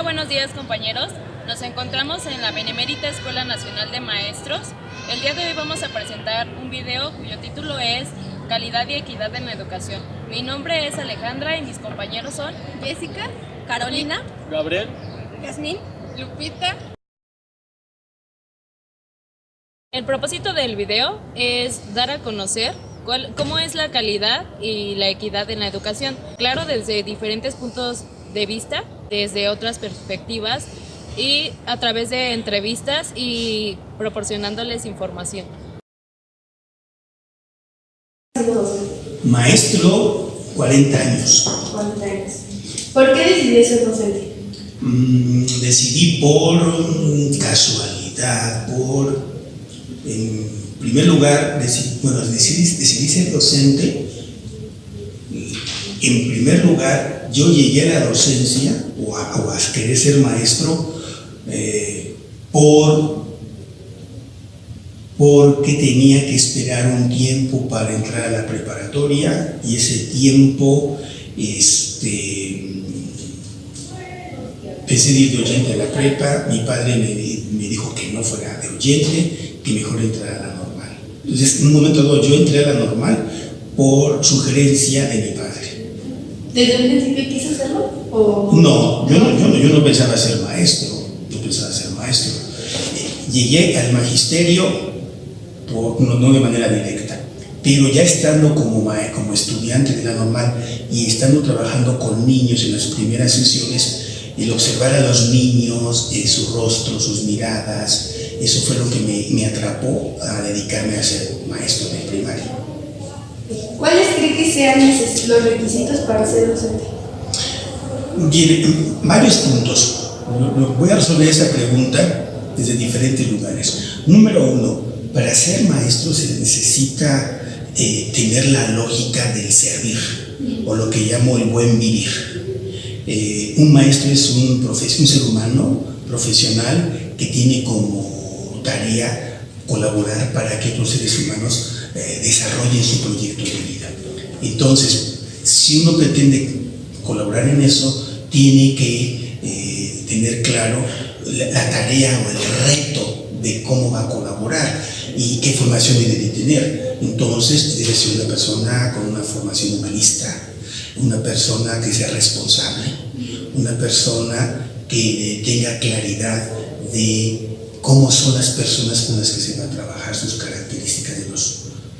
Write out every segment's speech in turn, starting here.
buenos días compañeros. Nos encontramos en la Benemérita Escuela Nacional de Maestros. El día de hoy vamos a presentar un video cuyo título es Calidad y Equidad en la Educación. Mi nombre es Alejandra y mis compañeros son Jessica, Carolina, Gabriel, Yasmín, Lupita. El propósito del video es dar a conocer cómo es la calidad y la equidad en la educación. Claro, desde diferentes puntos de vista, desde otras perspectivas y a través de entrevistas y proporcionándoles información. Maestro, 40 años. 40 años. ¿Por qué decidí ser docente? Decidí por casualidad, en primer lugar, decidí ser docente. En primer lugar, yo llegué a la docencia o a querer ser maestro porque tenía que esperar un tiempo para entrar a la preparatoria y ese tiempo pensé ir de oyente a la prepa. Mi padre me dijo que no fuera de oyente, que mejor entrara a la normal. Entonces, en un momento dado, yo entré a la normal por sugerencia de mi padre. ¿Desde un principio quiso hacerlo? No, yo no pensaba ser maestro, Llegué al magisterio no de manera directa, pero ya estando como estudiante de la normal y estando trabajando con niños en las primeras sesiones, el observar a los niños, su rostro, sus miradas, eso fue lo que me atrapó a dedicarme a ser maestro de primaria. ¿Cuáles cree que sean los requisitos para ser docente? Bien, varios puntos. Voy a resolver esa pregunta desde diferentes lugares. Número uno, para ser maestro se necesita tener la lógica del servir, o lo que llamo el buen vivir. Un maestro es un ser humano profesional que tiene como tarea colaborar para que otros seres humanos desarrollen su proyecto de vida. Entonces, si uno pretende colaborar en eso, tiene que tener claro la tarea o el reto de cómo va a colaborar y qué formación debe de tener. Entonces, debe ser una persona con una formación humanista, una persona que sea responsable, una persona que tenga claridad de cómo son las personas con las que se va a trabajar, sus características de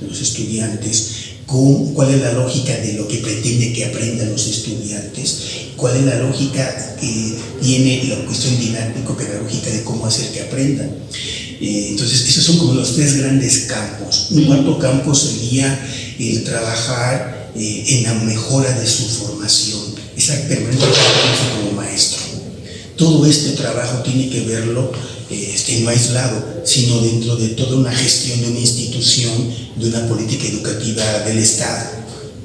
los estudiantes, cuál es la lógica de lo que pretende que aprendan los estudiantes, cuál es la lógica que tiene la cuestión didáctico-pedagógica de cómo hacer que aprendan. Entonces, esos son como los tres grandes campos. Un cuarto campo sería el trabajar en la mejora de su formación, esa permanente experiencia como maestro. Todo este trabajo tiene que verlo no aislado, sino dentro de toda una gestión de una institución, de una política educativa del Estado.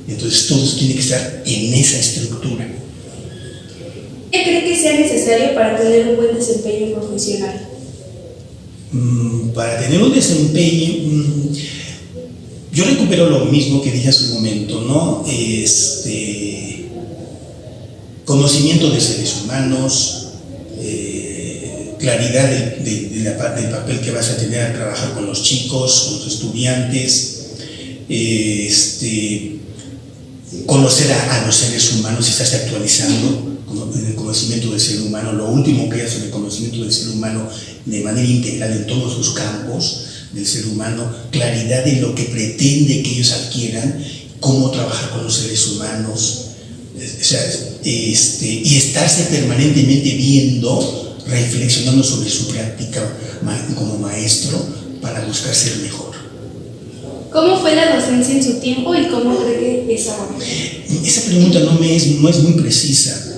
Entonces, todos tienen que estar en esa estructura. ¿Qué cree que sea necesario para tener un buen desempeño profesional? Para tener un desempeño, yo recupero lo mismo que dije hace un momento, ¿no? Conocimiento de seres humanos, claridad del papel que vas a tener al trabajar con los chicos, con los estudiantes, conocer a los seres humanos, estás actualizando en el conocimiento del ser humano, lo último que hay sobre el conocimiento del ser humano de manera integral en todos sus campos del ser humano, claridad de lo que pretende que ellos adquieran, cómo trabajar con los seres humanos, y estarse permanentemente viendo, reflexionando sobre su práctica como maestro para buscar ser mejor. ¿Cómo fue la docencia en su tiempo y cómo cree que es ahora? Esa pregunta no es muy precisa,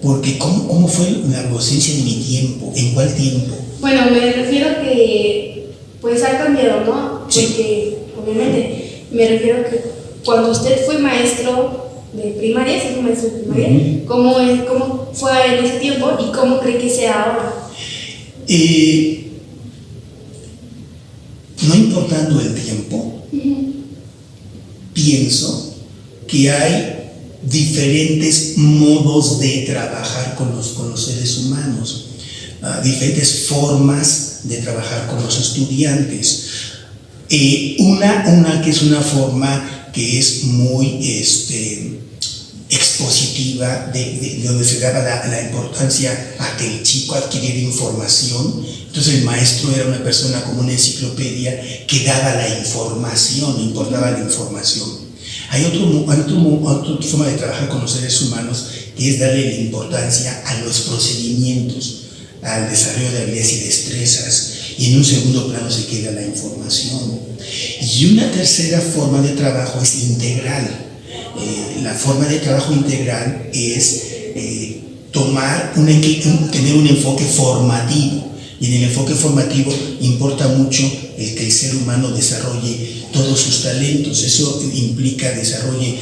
porque ¿cómo fue la docencia en mi tiempo? ¿En cuál tiempo? Bueno, me refiero a que pues ha cambiado, ¿no? Sí. Porque obviamente me refiero a que cuando usted fue maestro de primaria, ¿sí fue maestro de primaria? ¿Cómo fue en ese tiempo y cómo cree que sea ahora? No importando el tiempo, pienso que hay diferentes modos de trabajar con los seres humanos, diferentes formas de trabajar con los estudiantes. Una que es una forma que es muy expositiva, de donde se daba la importancia a que el chico adquiriera información. Entonces el maestro era una persona como una enciclopedia que daba la información, importaba la información. Hay otra forma de trabajar con los seres humanos, que es darle la importancia a los procedimientos, al desarrollo de habilidades y destrezas, y en un segundo plano se queda la información. Y una tercera forma de trabajo es integral. La forma de trabajo integral es tener un enfoque formativo, y en el enfoque formativo importa mucho el que el ser humano desarrolle todos sus talentos. Eso implica desarrolle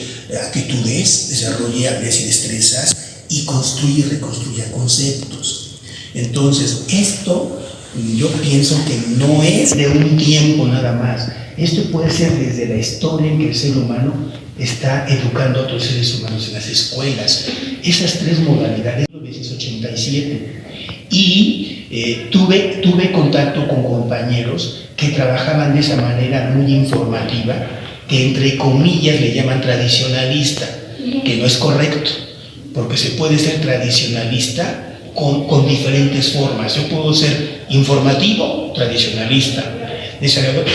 actitudes, desarrolle habilidades y destrezas, y construye y reconstruya conceptos. Entonces, esto yo pienso que no es de un tiempo nada más. Esto puede ser desde la historia en que el ser humano está educando a otros seres humanos en las escuelas. Esas tres modalidades, 1987. Y tuve contacto con compañeros que trabajaban de esa manera muy informativa, que entre comillas le llaman tradicionalista, que no es correcto, porque se puede ser tradicionalista con diferentes formas. Yo puedo ser informativo, tradicionalista, desarrollador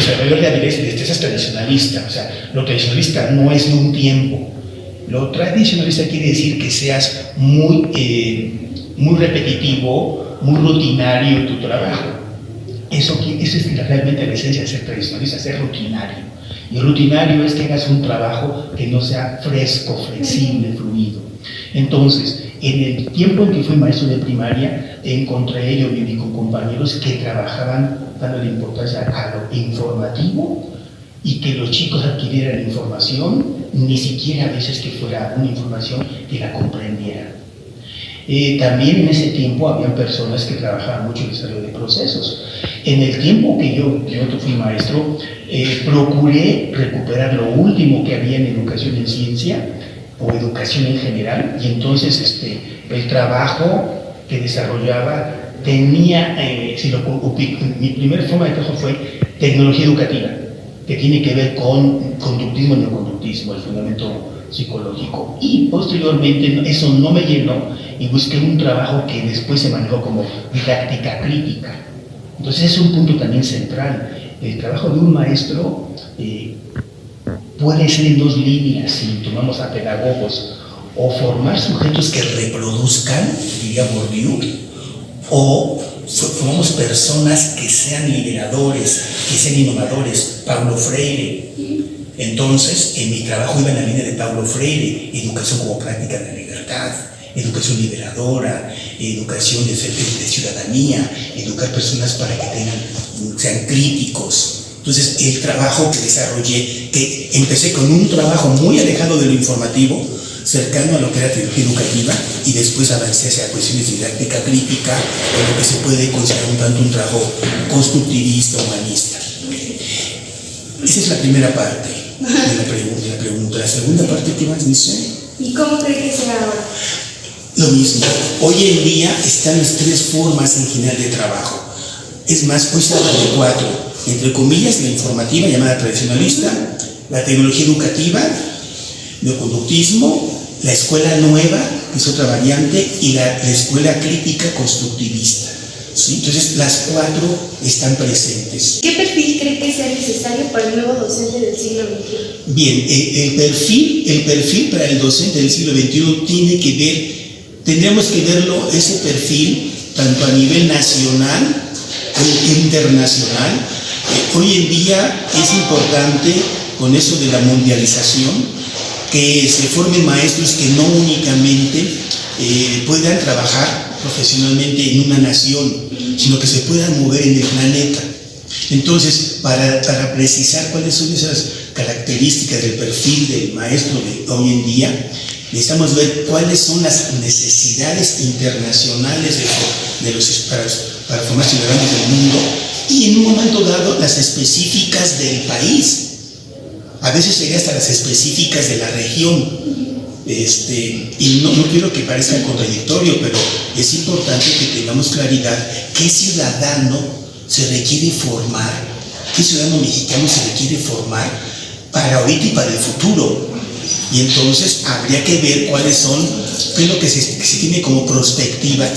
de habilidades y destrezas, tradicionalista. O sea, lo tradicionalista no es de un tiempo. Lo tradicionalista quiere decir que seas muy repetitivo, muy rutinario en tu trabajo. Eso es realmente la esencia de ser tradicionalista, ser rutinario. Y rutinario es que hagas un trabajo que no sea fresco, flexible, fluido. Entonces, en el tiempo en que fui maestro de primaria, encontré yo y con compañeros que trabajaban dando importancia a lo informativo, y que los chicos adquirieran información, ni siquiera a veces que fuera una información que la comprendieran. También en ese tiempo había personas que trabajaban mucho en el desarrollo de procesos. En el tiempo que yo fui maestro, procuré recuperar lo último que había en educación en ciencia o educación en general, y entonces el trabajo que desarrollaba tenía, mi primera forma de trabajo fue tecnología educativa, que tiene que ver con conductismo y neoconductismo, el fundamento psicológico. Y posteriormente eso no me llenó y busqué un trabajo que después se manejó como didáctica crítica. Entonces es un punto también central. El trabajo de un maestro puede ser en dos líneas, si tomamos a pedagogos, o formar sujetos que reproduzcan, diría Bourdieu, o formamos personas que sean liberadores, que sean innovadores, Paulo Freire. Entonces, en mi trabajo iba en la línea de Paulo Freire: educación como práctica de la libertad, educación liberadora, educación de ciudadanía, educar personas para que sean críticos. Entonces, el trabajo que desarrollé, que empecé con un trabajo muy alejado de lo informativo, cercano a lo que era tecnología educativa, y después avancé hacia cuestiones de didáctica crítica, en lo que se puede considerar un tanto un trabajo constructivista, humanista. Esa es la primera parte de la pregunta. La segunda parte, ¿qué más dice? ¿Y cómo cree que será ahora? Lo mismo. Hoy en día están las tres formas en general de trabajo. Es más, hoy se habla de cuatro, entre comillas: la informativa, llamada tradicionalista; la tecnología educativa, neoconductismo; la escuela nueva, que es otra variante; y la escuela crítica constructivista. ¿Sí? Entonces, las cuatro están presentes. ¿Qué perfil cree que sea necesario para el nuevo docente del siglo XXI? Bien, el perfil para el docente del siglo XXI tendríamos que verlo, ese perfil, tanto a nivel nacional como internacional. Hoy en día es importante, con eso de la mundialización, que se formen maestros que no únicamente puedan trabajar profesionalmente en una nación, sino que se puedan mover en el planeta. Entonces, para precisar cuáles son esas características del perfil del maestro de hoy en día, necesitamos ver cuáles son las necesidades internacionales para formar ciudadanos del mundo, y en un momento dado las específicas del país. A veces sería hasta las específicas de la región. Y no quiero que parezca contradictorio, pero es importante que tengamos claridad qué ciudadano se requiere formar, qué ciudadano mexicano se requiere formar para ahorita y para el futuro. Y entonces habría que ver cuáles son, qué es lo que se tiene como prospectiva,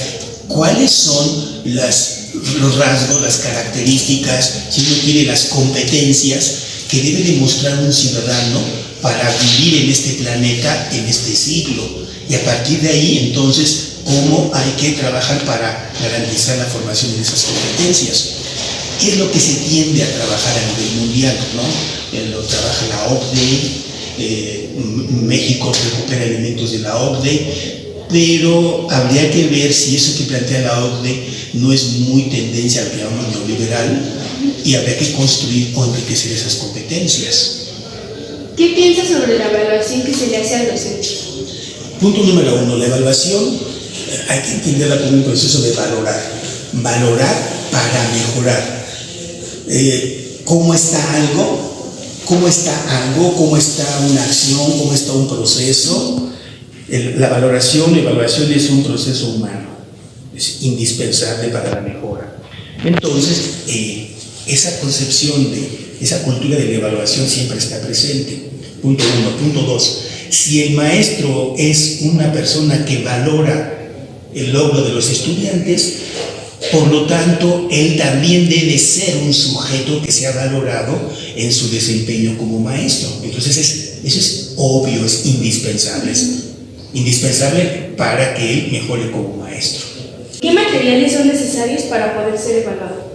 cuáles son los rasgos, las características, si uno quiere, las competencias que debe demostrar un ciudadano para vivir en este planeta, en este siglo. Y a partir de ahí, entonces, cómo hay que trabajar para garantizar la formación de esas competencias. ¿Qué es lo que se tiende a trabajar a nivel mundial, ¿no? Lo trabaja la OCDE, México recupera elementos de la OCDE, pero habría que ver si eso que plantea la OCDE no es muy tendencia al que llamamos neoliberal, y habría que construir o enriquecer esas competencias. ¿Qué piensa sobre la evaluación que se le hace al docente? Punto número 1, la evaluación hay que entenderla como un proceso de valorar para mejorar. ¿Cómo está algo? ¿Cómo está una acción? ¿Cómo está un proceso? La evaluación es un proceso humano, es indispensable para la mejora. Entonces, esa concepción esa cultura de la evaluación siempre está presente. Punto 1. Punto 2. Si el maestro es una persona que valora el logro de los estudiantes, por lo tanto, él también debe ser un sujeto que sea valorado en su desempeño como maestro. Entonces, eso es obvio, es indispensable para que él mejore como maestro. ¿Qué materiales son necesarios para poder ser evaluado?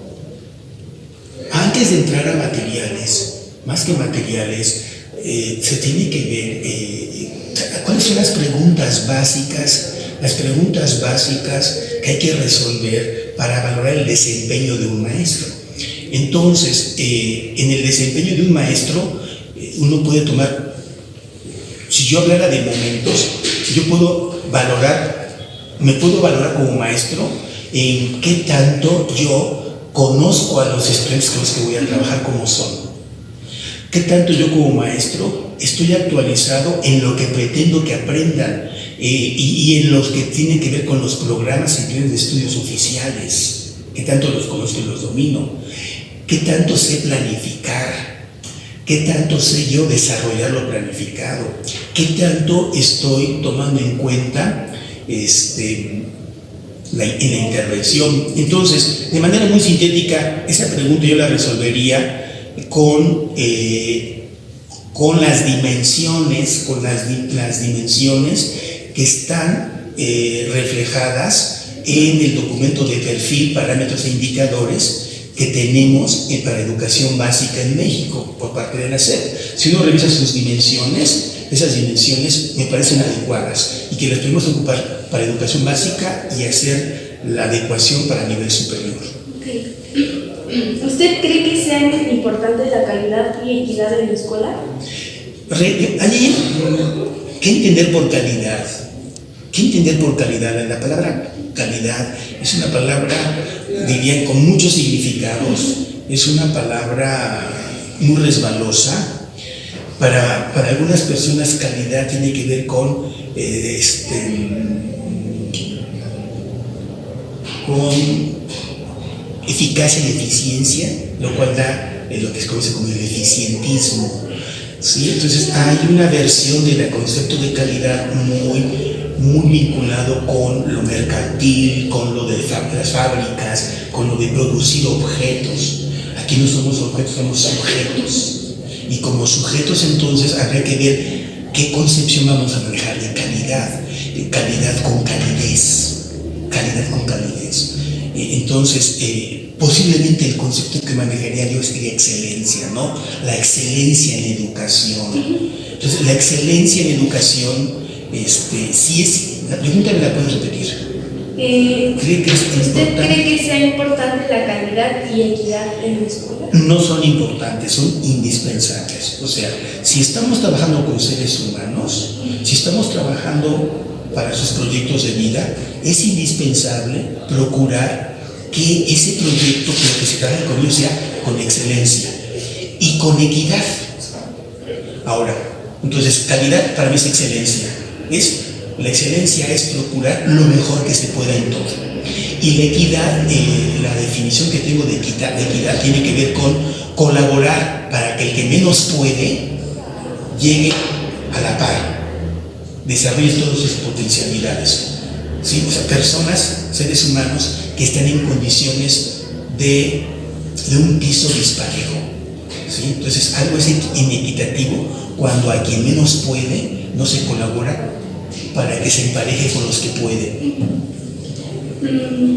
Antes de entrar a materiales, más que materiales, se tiene que ver cuáles son las preguntas básicas que hay que resolver para valorar el desempeño de un maestro. Entonces, en el desempeño de un maestro, uno puede tomar, si yo hablara de momentos, yo me puedo valorar como maestro en qué tanto yo conozco a los estudiantes con los que voy a trabajar como son. ¿Qué tanto yo como maestro estoy actualizado en lo que pretendo que aprendan y en los que tienen que ver con los programas y planes de estudios oficiales? ¿Qué tanto los conozco y los domino? ¿Qué tanto sé planificar? ¿Qué tanto sé yo desarrollar lo planificado? ¿Qué tanto estoy tomando en cuenta en la intervención? Entonces, de manera muy sintética, esa pregunta yo la resolvería con las dimensiones, que están reflejadas en el documento de perfil, parámetros e indicadores que tenemos para educación básica en México por parte de la SEP. Si uno revisa sus dimensiones, esas dimensiones me parecen adecuadas y que las podemos ocupar para educación básica y hacer la adecuación para nivel superior. Okay. ¿Usted cree que sean importantes la calidad y equidad en la escuela? Allí, ¿qué entender por calidad? La palabra calidad es una palabra, diría, con muchos significados. Es una palabra muy resbalosa. Para algunas personas, calidad tiene que ver con eficacia y eficiencia, lo cual da lo que se conoce como el eficientismo. ¿Sí? Entonces hay una versión del concepto de calidad muy vinculado con lo mercantil, con lo de las fábricas, con lo de producir objetos. Aquí no somos objetos, somos sujetos. Y como sujetos, entonces habría que ver qué concepción vamos a manejar de calidad. Calidad con calidez. Entonces, posiblemente el concepto que manejaría yo sería excelencia, ¿no? La excelencia en educación. Entonces, la excelencia en educación, sí es. La pregunta me la puedes repetir. ¿Usted cree que sea importante la calidad y equidad en la escuela? No son importantes, son indispensables. O sea, si estamos trabajando con seres humanos, si estamos trabajando para sus proyectos de vida, es indispensable procurar que ese proyecto, que lo que se trabaje con ellos, sea con excelencia y con equidad. Ahora, entonces, calidad para mí es excelencia. La excelencia es procurar lo mejor que se pueda en todo. Y la equidad, la definición que tengo de equidad tiene que ver con colaborar para que el que menos puede llegue a la par, desarrolle todas sus potencialidades. ¿Sí? O sea, personas, seres humanos que están en condiciones de un piso disparejo. ¿Sí? Entonces, algo es inequitativo cuando a quien menos puede no se colabora para que se empareje con los que pueden.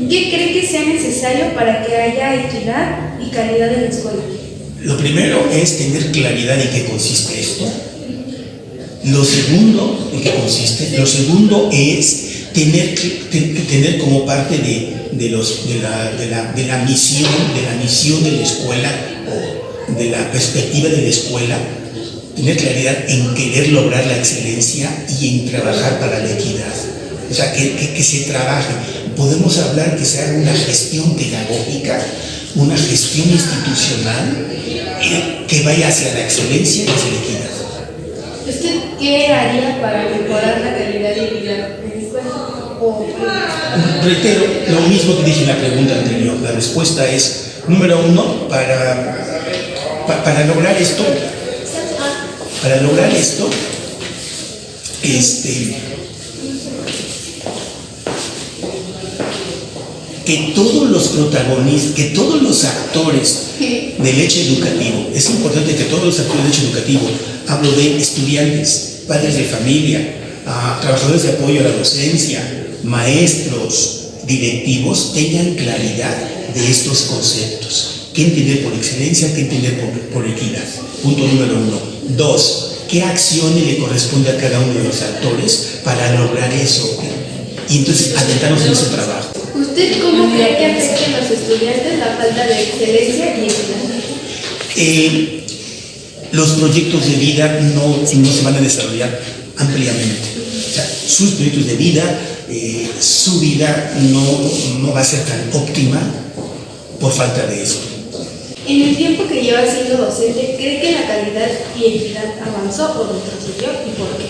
¿Qué cree que sea necesario para que haya equidad y calidad en la escuela? Lo primero es tener claridad en qué consiste esto. Lo segundo es tener como parte de la misión de la escuela o de la perspectiva de la escuela, tener claridad en querer lograr la excelencia y en trabajar para la equidad. O sea, que se trabaje. Podemos hablar que se haga una gestión pedagógica, una gestión institucional que vaya hacia la excelencia y hacia la equidad. ¿Usted qué haría para mejorar la calidad y equidad en la escuela? Reitero lo mismo que dije en la pregunta anterior. La respuesta es, número uno, para lograr esto, que todos los protagonistas, que todos los actores del hecho educativo, es importante que todos los actores del hecho educativo, hablo de estudiantes, padres de familia, trabajadores de apoyo a la docencia, maestros, directivos, tengan claridad de estos conceptos. ¿Qué entender por excelencia? ¿Qué entender por equidad? Punto número uno. Dos, ¿qué acciones le corresponde a cada uno de los actores para lograr eso? Y entonces adentrarnos en ese trabajo. ¿Usted cómo cree que afecta a los estudiantes la falta de excelencia y equidad? Los proyectos de vida no se van a desarrollar ampliamente. O sea, sus proyectos de vida, su vida no va a ser tan óptima por falta de eso. En el tiempo que lleva siendo docente, ¿cree que la calidad y equidad avanzó o retrocedió y por qué?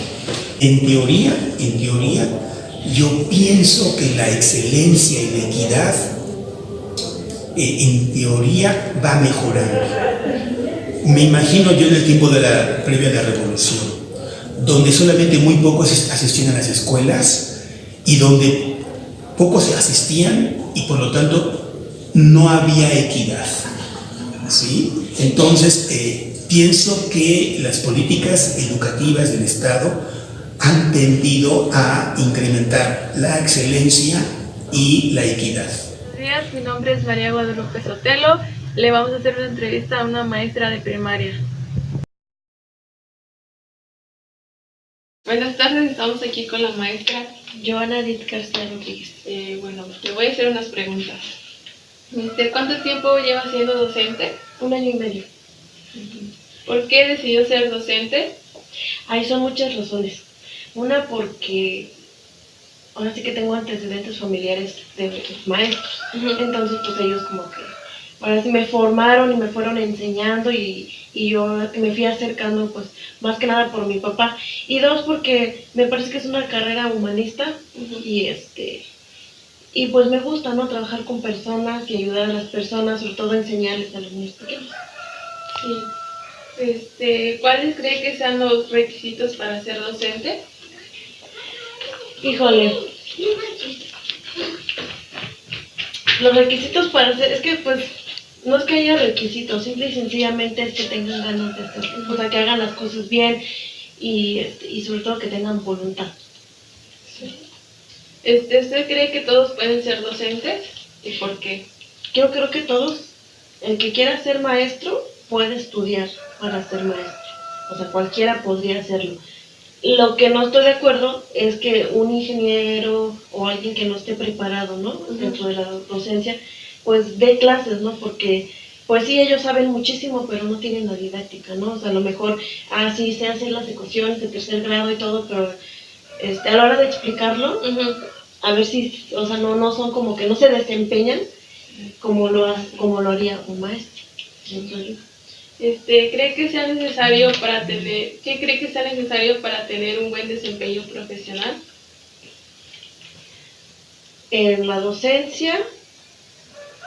En teoría, yo pienso que la excelencia y la equidad, en teoría, va mejorando. Me imagino yo en el tiempo previo a la revolución, donde solamente muy pocos asistían a las escuelas y donde pocos asistían y por lo tanto no había equidad. ¿Sí? Entonces, pienso que las políticas educativas del Estado han tendido a incrementar la excelencia y la equidad. Buenos días, mi nombre es María Guadalupe Sotelo. Le vamos a hacer una entrevista a una maestra de primaria. Buenas tardes, estamos aquí con la maestra Joana Edith García Rodríguez. Le voy a hacer unas preguntas. ¿Cuánto tiempo lleva siendo docente? 1 año y medio. ¿Por qué decidió ser docente? Ahí son muchas razones. Una, porque ahora sí que tengo antecedentes familiares de maestros. Entonces, pues ellos como que ahora sí me formaron y me fueron enseñando y yo me fui acercando, pues, más que nada por mi papá. Y dos, porque me parece que es una carrera humanista y pues me gusta, ¿no? Trabajar con personas y ayudar a las personas, sobre todo enseñarles a los niños pequeños. Sí. ¿Cuáles cree que sean los requisitos para ser docente? Híjole. Los requisitos para ser, es que pues no es que haya requisitos, simple y sencillamente es que tengan ganas de hacer, o sea, que hagan las cosas bien y sobre todo que tengan voluntad. Sí. ¿Usted cree que todos pueden ser docentes? ¿Y por qué? Yo creo que todos, el que quiera ser maestro puede estudiar para ser maestro, o sea, cualquiera podría hacerlo. Lo que no estoy de acuerdo es que un ingeniero o alguien que no esté preparado, ¿no? Dentro de la docencia, pues dé clases, ¿no? Porque, pues sí, ellos saben muchísimo, pero no tienen la didáctica, ¿no? O sea, a lo mejor, sí sé hacer las ecuaciones de 3er grado y todo, pero a la hora de explicarlo, a ver si, o sea, no son como que no se desempeñan como lo haría un maestro, siento yo. ¿Cree que sea necesario para tener, ¿qué cree que sea necesario para tener un buen desempeño profesional? En la docencia,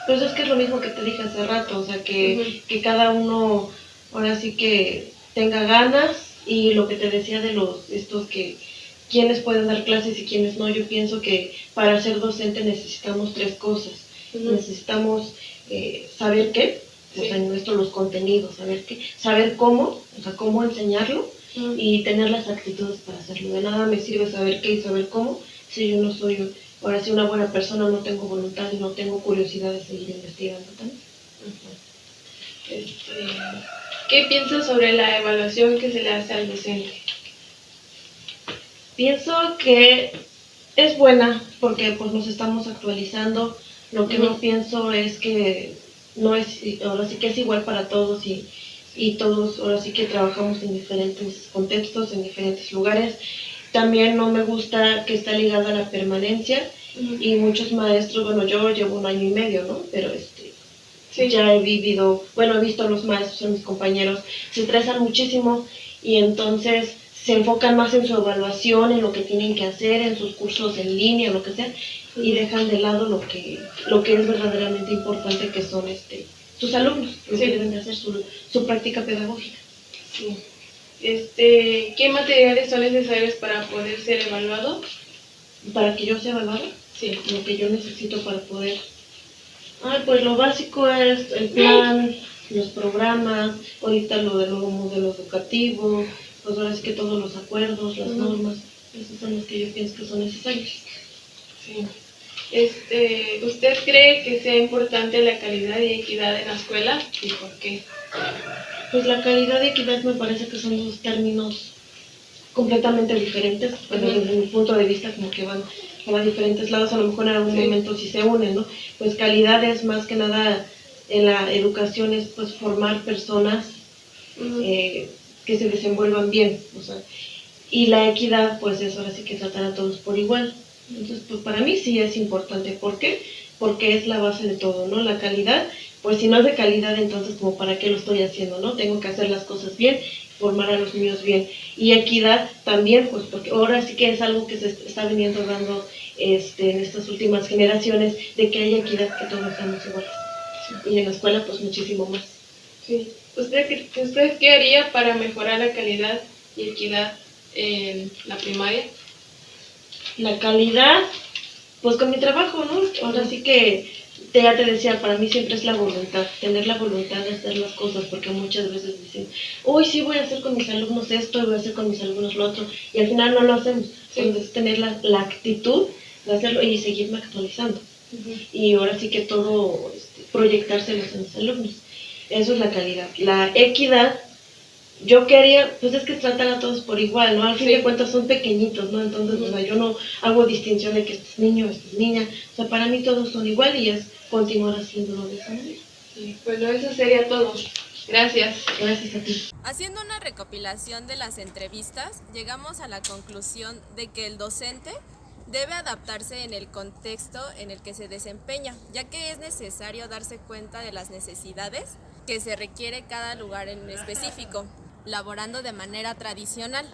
pues es que es lo mismo que te dije hace rato, o sea, que cada uno ahora sí que tenga ganas, y lo que te decía de estos que quienes pueden dar clases y quienes no. Yo pienso que para ser docente necesitamos 3 cosas. Necesitamos saber qué, o sea, en esto los contenidos, saber qué, saber cómo, o sea, cómo enseñarlo, y tener las actitudes para hacerlo. De nada me sirve saber qué y saber cómo si yo no soy, ahora sí, una buena persona, no tengo voluntad y no tengo curiosidad de seguir investigando también. ¿Qué piensa sobre la evaluación que se le hace al docente? Pienso que es buena porque pues nos estamos actualizando. Lo que no pienso es que no es, ahora sí que es igual para todos, y todos ahora sí que trabajamos en diferentes contextos, en diferentes lugares. También no me gusta que está ligada a la permanencia, y muchos maestros, bueno, yo llevo 1 año y medio, ¿no? Pero ya he vivido, bueno, he visto a los maestros, a mis compañeros, se estresan muchísimo, y entonces se enfocan más en su evaluación, en lo que tienen que hacer, en sus cursos en línea, lo que sea, y dejan de lado lo que es verdaderamente importante, que son sus alumnos, lo que deben de hacer su práctica pedagógica. Sí. ¿Qué materiales son necesarios para poder ser evaluado? Para que yo sea evaluada, Sí. lo que yo necesito para poder... pues lo básico es el plan, los programas, ahorita lo del nuevo modelo educativo, pues ahora sí que todos los acuerdos, las normas, esos son los que yo pienso que son necesarios. Sí. ¿Usted cree que sea importante la calidad y equidad en la escuela? ¿Y por qué? Pues la calidad y equidad me parece que son 2 términos completamente diferentes. Bueno, desde mi punto de vista, como que van a diferentes lados, a lo mejor en algún momento sí se unen, ¿no? Pues calidad es más que nada, en la educación es pues formar personas que se desenvuelvan bien, o sea, y la equidad pues es ahora sí que tratar a todos por igual. Entonces, pues para mí sí es importante. ¿Por qué? Porque es la base de todo, ¿no? La calidad, pues si no es de calidad, entonces como para qué lo estoy haciendo, ¿no? Tengo que hacer las cosas bien, formar a los niños bien. Y equidad también, pues porque ahora sí que es algo que se está viniendo dando en estas últimas generaciones, de que haya equidad, que todos seamos iguales. Y en la escuela, pues muchísimo más. Sí. ¿Usted qué haría para mejorar la calidad y equidad en la primaria? La calidad, pues con mi trabajo, ¿no? Ahora sí que, ya te decía, para mí siempre es la voluntad, tener la voluntad de hacer las cosas, porque muchas veces dicen, hoy sí voy a hacer con mis alumnos esto, y voy a hacer con mis alumnos lo otro, y al final no lo hacemos. Entonces, tener la actitud de hacerlo y seguirme actualizando. Y ahora sí que todo, proyectárselos a mis alumnos. Eso es la calidad. La equidad, yo quería, pues es que tratan a todos por igual, ¿no? Al fin de cuentas son pequeñitos, ¿no? Entonces, o sea, yo no hago distinción de que este es niño, esta es niña. O sea, para mí todos son igual, y es continuar haciéndolo de esa manera. Sí, bueno, eso sería todo. Gracias. Gracias a ti. Haciendo una recopilación de las entrevistas, llegamos a la conclusión de que el docente debe adaptarse en el contexto en el que se desempeña, ya que es necesario darse cuenta de las necesidades que se requiere cada lugar en específico, laborando de manera tradicional.